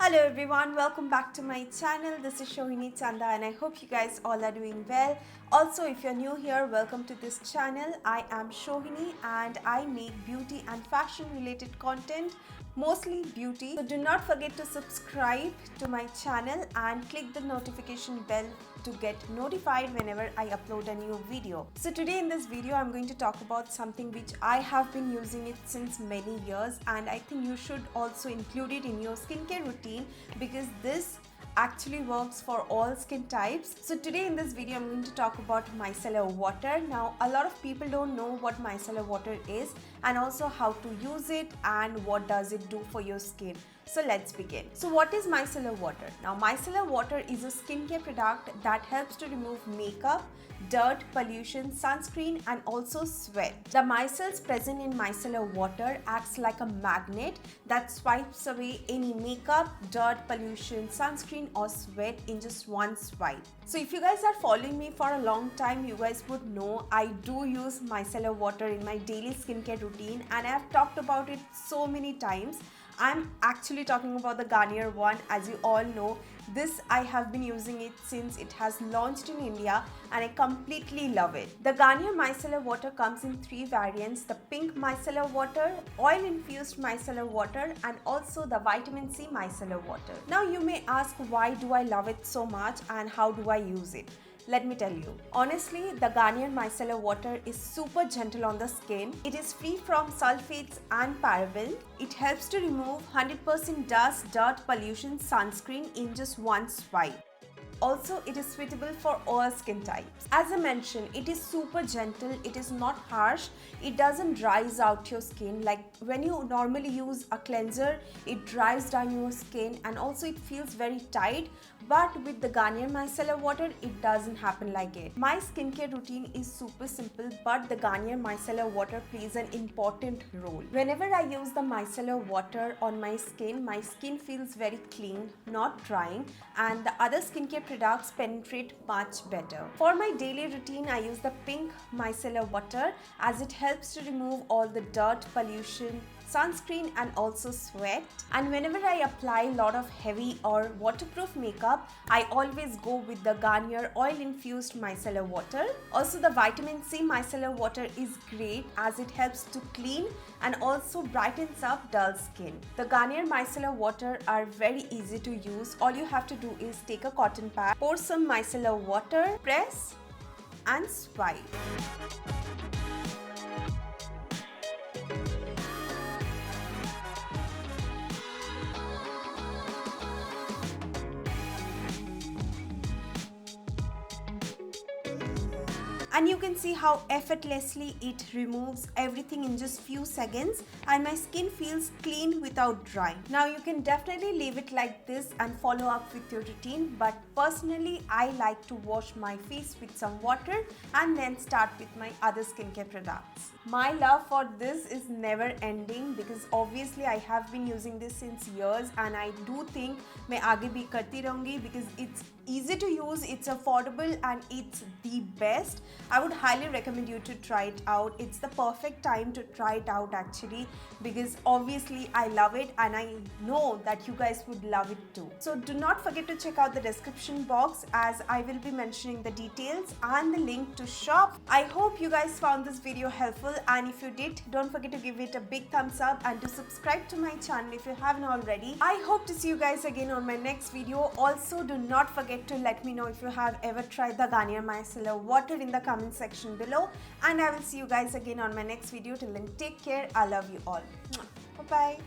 Hello everyone, welcome back to my channel. This is Chanda and I hope you guys all are doing well. Also, if you're new here, welcome to this channel. I am Shohini and I make beauty and fashion related content, mostly beauty. So do not forget to subscribe to my channel and click the notification bell to get notified whenever I upload a new video. So today in this video I'm going to talk about something which I have been using it since many years, and I think you should also include it in your skincare routine because this actually works for all skin types. So today in this video I'm going to talk about micellar water. Now a lot of people don't know what micellar water is and also how to use it and what does it do for your skin. So let's begin. So what is micellar water? Now micellar water is a skincare product that helps to remove makeup, dirt, pollution, sunscreen and also sweat. The micelles present in micellar water acts like a magnet that swipes away any makeup, dirt, pollution, sunscreen or sweat in just one swipe. So if you guys are following me for a long time, you guys would know I do use micellar water in my daily skincare routine and I have talked about it so many times. I'm actually talking about the Garnier one. As you all know, this I have been using it since it has launched in India and I completely love it. The Garnier Micellar Water comes in 3 variants: the pink micellar water, oil infused micellar water and also the vitamin C micellar water. Now you may ask, why do I love it so much and how do I use it? Let me tell you. Honestly, the Garnier Micellar Water is super gentle on the skin. It is free from sulphates and parabens. It helps to remove 100% dust, dirt, pollution, sunscreen in just one swipe. Also, it is suitable for all skin types. As I mentioned, it is super gentle, it is not harsh, it doesn't dries out your skin like when you normally use a cleanser, it dries down your skin and also it feels very tight. But with the Garnier Micellar Water, it doesn't happen like it. My skincare routine is super simple, but the Garnier Micellar Water plays an important role. Whenever I use the micellar water on my skin feels very clean, not drying, and the other skincare products penetrate much better. For my daily routine, I use the pink micellar water as it helps to remove all the dirt, pollution, sunscreen and also sweat. And whenever I apply a lot of heavy or waterproof makeup, I always go with the Garnier oil infused micellar water. Also the vitamin C micellar water is great as it helps to clean and also brightens up dull skin. The Garnier micellar water are very easy to use. All you have to do is take a cotton pad, pour some micellar water, press and swipe. And you can see how effortlessly it removes everything in just few seconds and my skin feels clean without drying. Now you can definitely leave it like this and follow up with your routine, but personally I like to wash my face with some water and then start with my other skincare products. My love for this is never ending because obviously I have been using this since years and I do think मैं आगे भी करती रहूँगी because it's easy to use, it's affordable and it's the best. I would highly recommend you to try it out. It's the perfect time to try it out actually because obviously I love it and I know that you guys would love it too. So do not forget to check out the description box as I will be mentioning the details and the link to shop. I hope you guys found this video helpful, and if you did, don't forget to give it a big thumbs up and to subscribe to my channel if you haven't already. I hope to see you guys again on my next video. Also do not forget to let me know if you have ever tried the Garnier Micellar Water in the comment section below, and I will see you guys again on my next video. Till then, take care. I love you all. Bye bye.